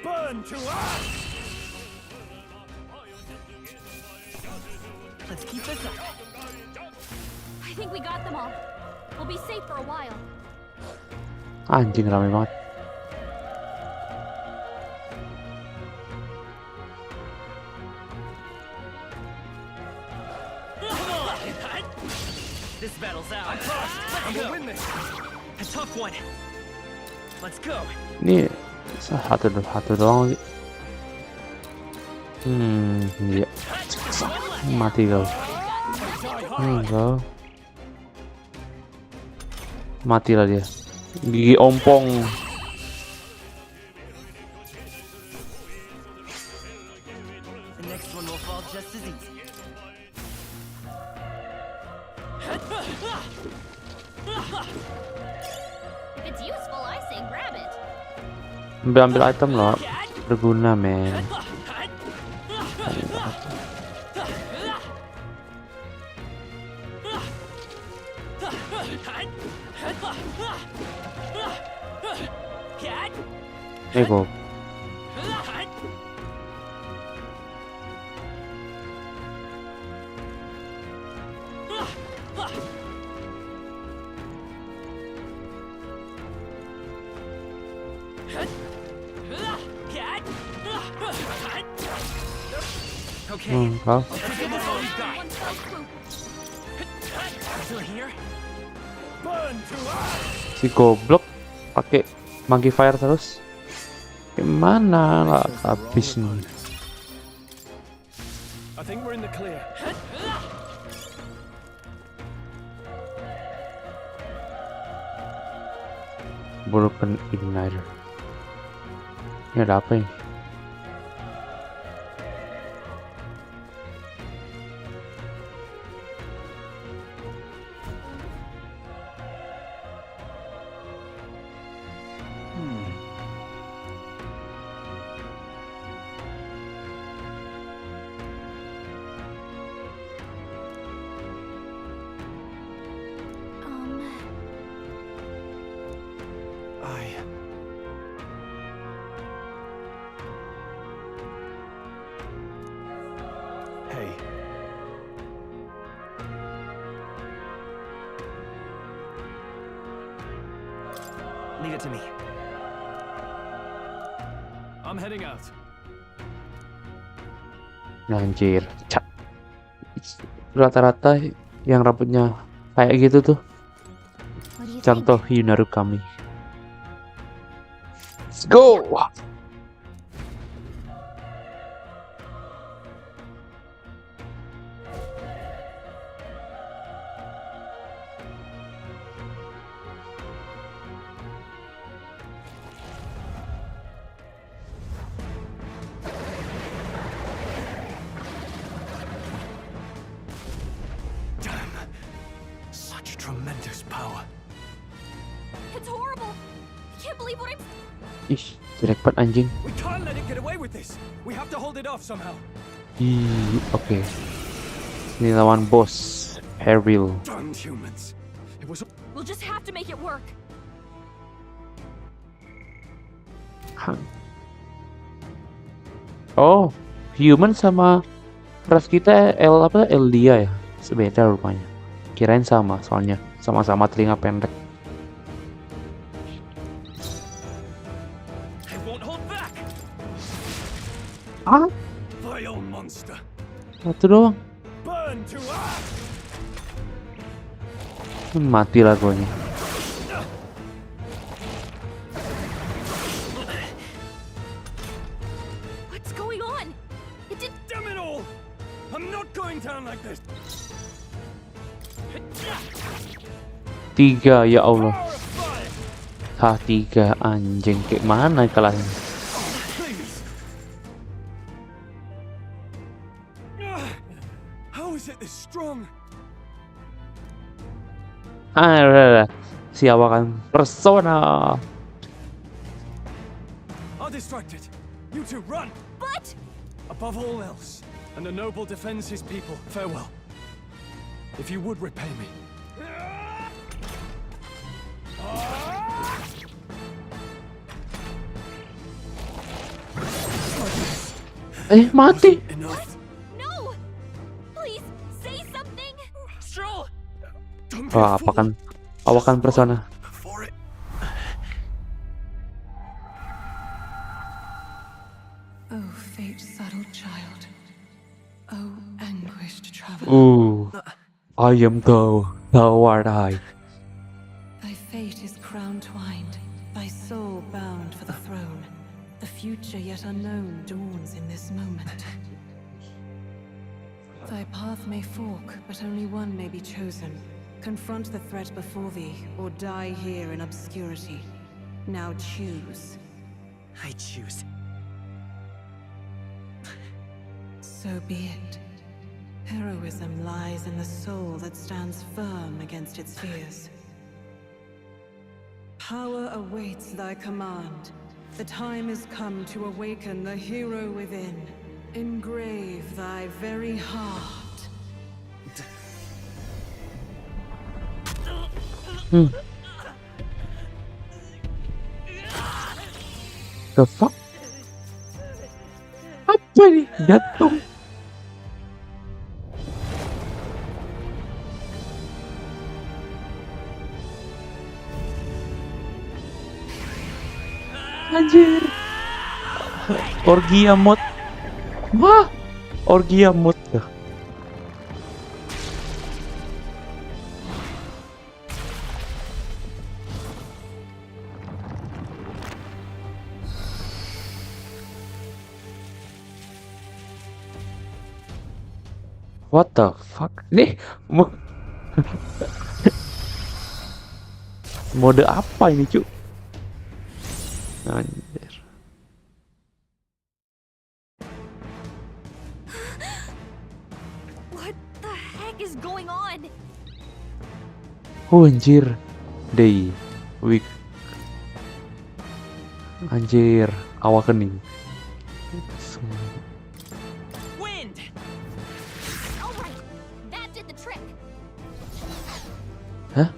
Burn to ash! Let's keep this up. I think we got them all. We'll be safe for a while. Anjing rame banget. This battle's out. I'm gonna win this. A tough one. Let's go. Ini satu doang. Iya. Mati kau. Kau. Matilah dia. Gigi ompong. The next one will fall just as easy. If it's useful, I say grab it. Ambil item loh. Berguna, men. Ego. Kau. Si goblok pakai magifier terus. Gimana lah habis nih. I think we're in the clear. Broken igniter. Ini ada apa ini? Hey. Leave it to me. I'm heading out. Anjir, cak. Rata-rata yang rambutnya kayak gitu tuh. Contoh Yunaru kami. Let's go. Tremendous power. It's horrible. I can't believe what I'm. Ih, jelek banget anjing. We can't let it get away with this. We have to hold it off somehow. Oke. Ini lawan bos Harville. Darn humans. It was We'll just have to make it work. Oh, human sama ras kita L dia ya? Beda rupanya. Kirain sama, soalnya sama-sama telinga pendek. I won't hold back. Ah, Vile monster. satu doang. Burn to ash. Mati lah gue nih. What's going on? It did. Damn it all! I'm not going down like this. 3 ya Allah. 3 anjing, kayak mana kalahnya? Please. How is it this strong? Udah. Siawakan persona. I'll distract it. You two run. But Above all else, and the noble defends his people. Farewell. If you would repay me. Mati. Enough. no! Please say something. Stroll. Don't be Wah, a fool. awakan persona. For it. Oh, fate-saddled child. Oh, anguished traveler. I am thou art I. Thy fate is crown-twined, thy soul bound for the throne. The future yet unknown dawns in this moment. Thy path may fork, but only one may be chosen. Confront the threat before thee, or die here in obscurity. Now choose. I choose. So be it. Heroism lies in the soul that stands firm against its fears. Power awaits thy command. The time is come to awaken the hero within. Engrave thy very heart. The fuck? Apa nih? Jatuh. Anjir. Orgia mod. Wah. Orgia mod. What the fuck? Nih, mode apa ini, cu? Anjir. What the heck is going on? Oh, anjir. Day. Week. Anjir. Awakening. Wind. All right, that did the trick. Hah?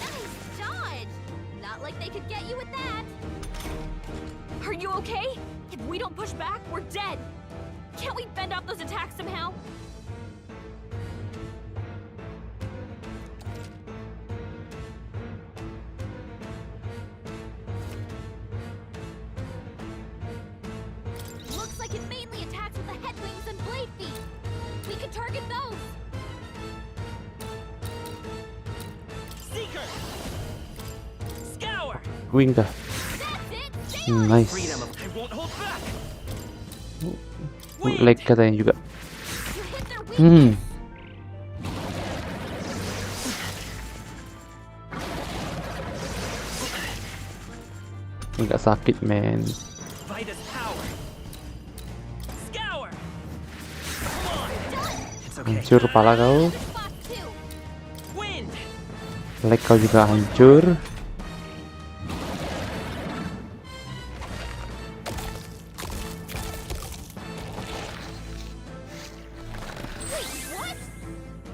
Nice dodge. Not like they could get you with that. Are you okay? If we don't push back, we're dead. Can't we fend off those attacks somehow? Looks like it mainly attacks with the head wings and blade feet. We can target those. Seeker. Scour. Wing dah. Nice. Freedom of. I won't hold back. Leg katanya juga. Enggak sakit, men. Vitus power. Scour. Hancur kepala kau. Wind. Leg kau juga hancur.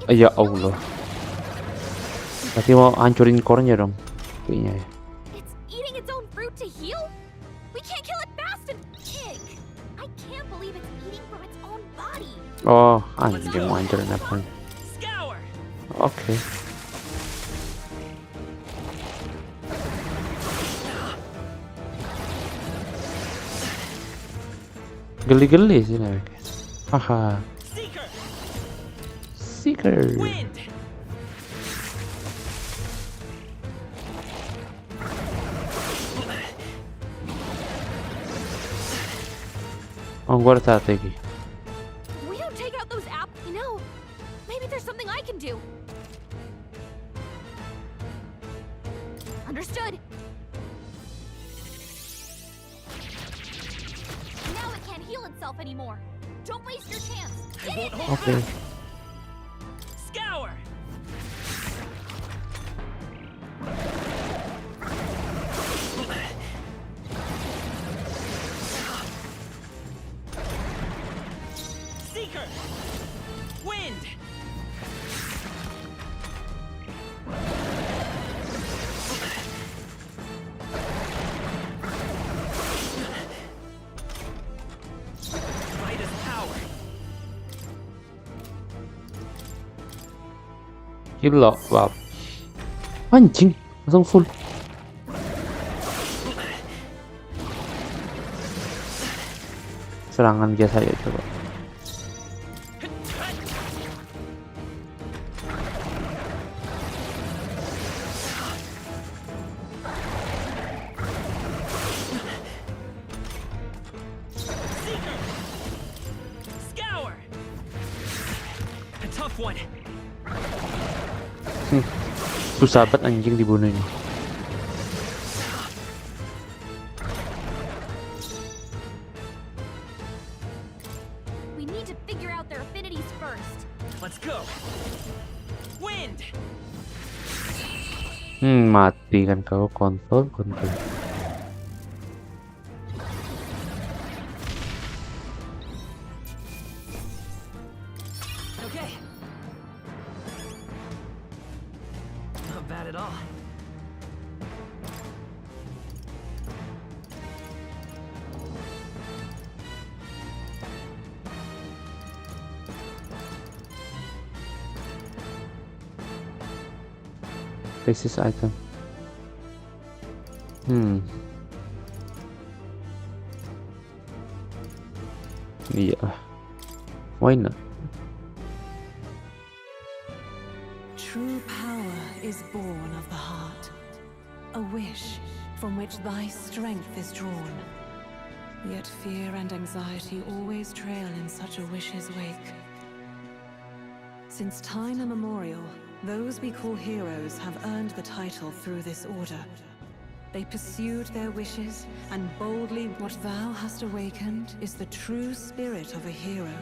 Ya Allah. Berarti mau hancurin core-nya dong. Kayaknya ya. It's eating its own fruit to heal? We can't kill it fast and kick. I can't believe it's eating from its own body. Oh, anjing mau hancurin apa? Scour. Oke. Geli-geli sih nih. Haha. Seeker. Oh, gua ada strategi. We don't take out those apples, you know. Maybe there's something I can do. Understood. Now it can't heal itself anymore. Don't waste your chance. Get it there. Okay. Scour. Seeker. Wind. Brightest power. Gila, wow. Anjing, langsung full. Serangan biasa ya coba. Scour. A tough one. Susah banget anjing dibunuh ini. We need to figure out their affinities first. Let's go. Wind. Mati kan kau kontrol. Okay. Not bad at all. Basis item. Iya. Why not? True power is born of the heart, a wish from which thy strength is drawn. Yet fear and anxiety always trail in such a wish's wake. Since time immemorial, those we call heroes have earned the title through this order. They pursued their wishes, and boldly what thou hast awakened is the true spirit of a hero.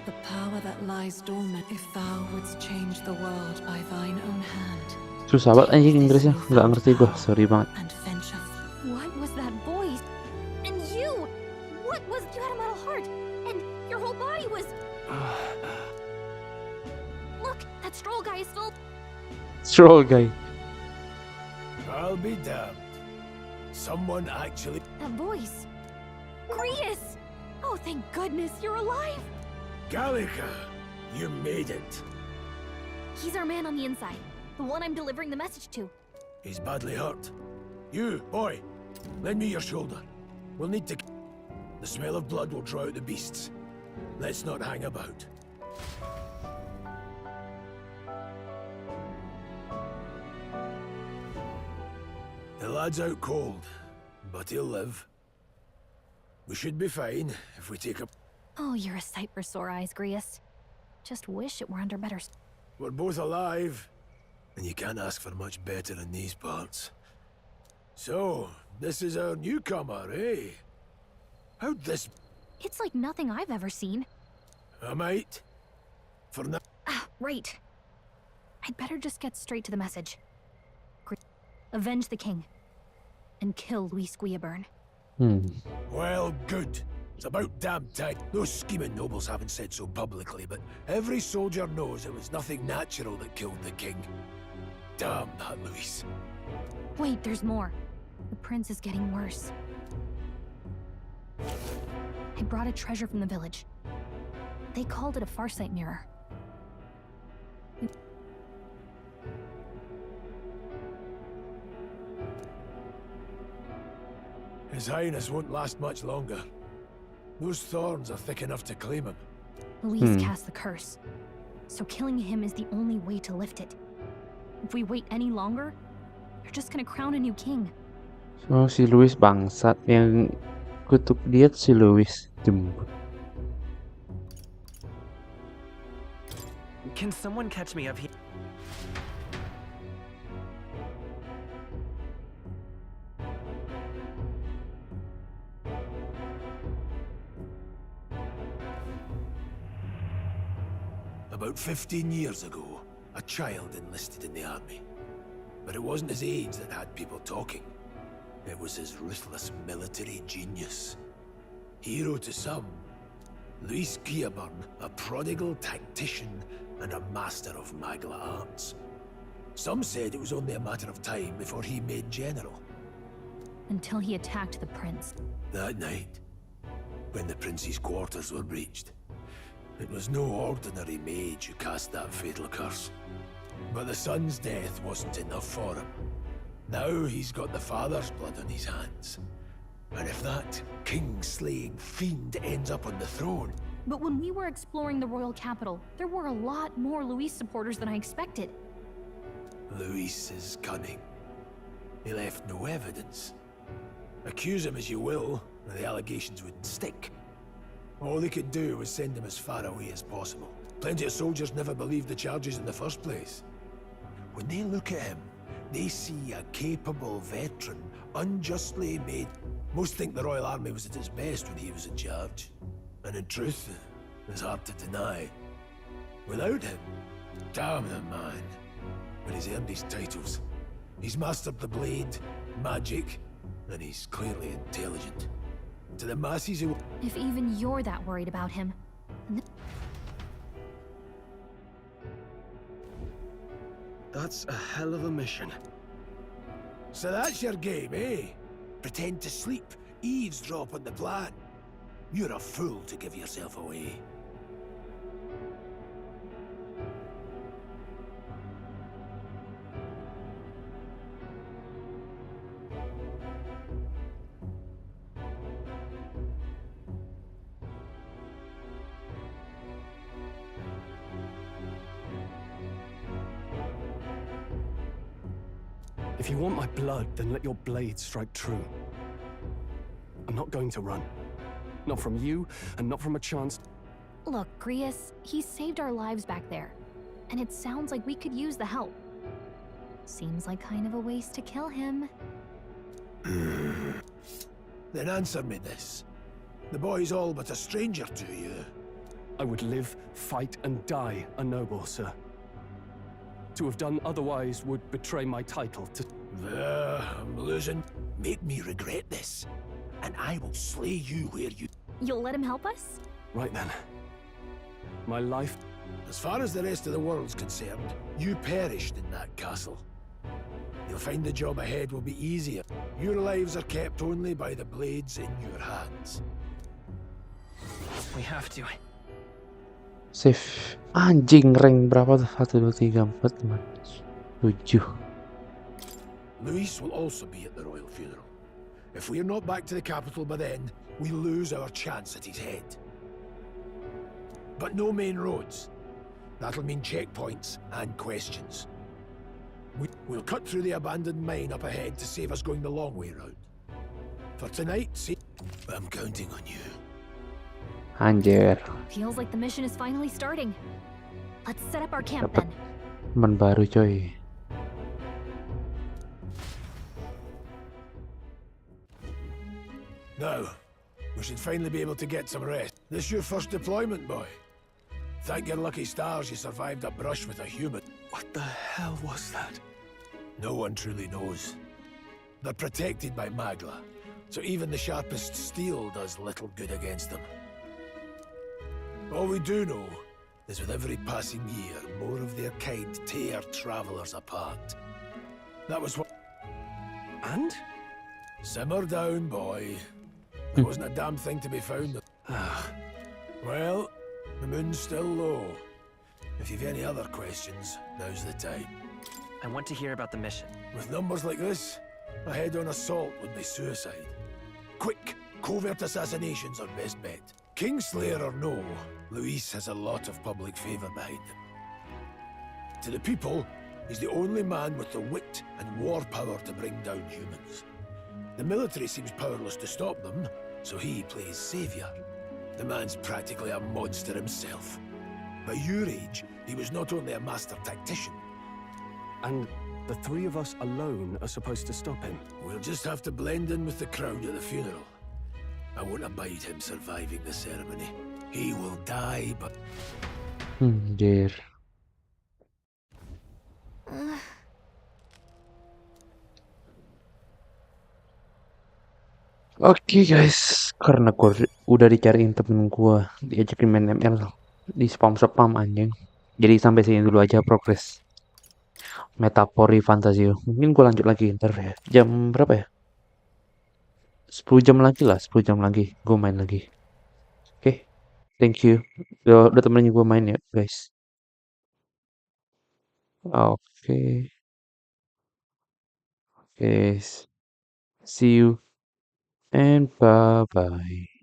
The power that lies dormant if thou wouldst change the world by thine own hand. Susah banget anjing Inggrisnya, nggak ngerti gua, sorry banget. What was that voice? And you! What was... You had a metal heart, and your whole body was... Look, that stroll guy is still... Stroll guy. I'll be damned. Someone actually... That voice. Grius! Oh, thank goodness you're alive! Gallica, you made it. He's our man on the inside. The one I'm delivering the message to. He's badly hurt. You, boy, lend me your shoulder. We'll need to... The smell of blood will draw out the beasts. Let's not hang about. The lad's out cold, but he'll live. We should be fine if we take a... Oh, you're a sight for sore eyes, Grius. Just wish it were under better... We're both alive, and you can't ask for much better in these parts. So, this is our newcomer, eh? How'd this... It's like nothing I've ever seen. I might. For now... Ah, right. I'd better just get straight to the message. Avenge the king. And kill Luis Guillaburn. Well, good. It's about damn time. Those scheming nobles haven't said so publicly, but every soldier knows it was nothing natural that killed the king. Damn that Luis. Wait, there's more. The prince is getting worse. I brought a treasure from the village. They called it a farsight mirror. His Highness won't last much longer. Those thorns are thick enough to claim him. Luis cast the curse, so killing him is the only way to lift it. If we wait any longer, they're just gonna crown a new king. So si Luis bangsat yang kutuk dia si Luis jemput. Can someone catch me up here? About 15 years ago, a child enlisted in the army. But it wasn't his age that had people talking. It was his ruthless military genius. Hero to some, Luis Guillaburn, a prodigal tactician and a master of Magla arts. Some said it was only a matter of time before he made general. Until he attacked the prince. That night, when the prince's quarters were breached, it was no ordinary mage who cast that fatal curse. But the son's death wasn't enough for him. Now he's got the father's blood on his hands. And if that king-slaying fiend ends up on the throne... But when we were exploring the royal capital, there were a lot more Luis supporters than I expected. Luis is cunning. He left no evidence. Accuse him as you will, the allegations wouldn't stick. All they could do was send him as far away as possible. Plenty of soldiers never believed the charges in the first place. When they look at him, they see a capable veteran, unjustly made. Most think the Royal Army was at its best when he was in charge. And in truth, it's hard to deny. Without him, damn the man. But he's earned his titles. He's mastered the blade, magic, and he's clearly intelligent. To the masses who... If even you're that worried about him... That's a hell of a mission. So that's your game, eh? Pretend to sleep, eavesdrop on the plan. You're a fool to give yourself away. If you want my blood, then let your blade strike true. I'm not going to run. Not from you, and not from a chance. Look, Grius, he saved our lives back there. And it sounds like we could use the help. Seems like kind of a waste to kill him. Then answer me this. The boy's all but a stranger to you. I would live, fight, and die a noble, sir. To have done otherwise would betray my title to... I'm losing. Make me regret this, and I will slay you where you... You'll let him help us? Right then. My life... As far as the rest of the world's concerned, you perished in that castle. You'll find the job ahead will be easier. Your lives are kept only by the blades in your hands. We have to. Save. Anjing, rank berapa tuh? 1, 2, 3, 4, 5, 7. Luis will also be at the royal funeral. If we're not back to the capital by then, we lose our chance at his head. But no main roads. That'll mean checkpoints and questions. We'll cut through the abandoned mine up ahead to save us going the long way round. For tonight, see... I'm counting on you. Anjir. Feels like the mission is finally starting. Let's set up our camp then. Teman baru coy. Now, we should finally be able to get some rest. This your first deployment, boy? Thank your lucky stars you survived a brush with a human. What the hell was that? No one truly knows. They're protected by Magla, so even the sharpest steel does little good against them. All we do know is with every passing year, more of their kind tear travelers apart. That was what... And? Simmer down, boy. There wasn't a damn thing to be found. Well, the moon's still low. If you've any other questions, now's the time. I want to hear about the mission. With numbers like this, a head-on assault would be suicide. Quick, covert assassinations are best bet. Kingslayer or no, Luis has a lot of public favour behind him. To the people, he's the only man with the wit and war power to bring down humans. The military seems powerless to stop them, so he plays saviour. The man's practically a monster himself. By your age, he was not only a master tactician. And the three of us alone are supposed to stop him. We'll just have to blend in with the crowd at the funeral. I won't abide him surviving the ceremony. He will die, but... Dear. Oke guys, karena gue udah dicariin temen gue, diajakin main ML, di spam anjing. Jadi sampai sini dulu aja progres Metapori Fantasio. Mungkin gue lanjut lagi ntar ya. Jam berapa ya? 10 jam lagi lah, 10 jam lagi gue main lagi. Oke, thank you. Udah temenin gue main ya guys. Oke. Oke. See you and bye-bye.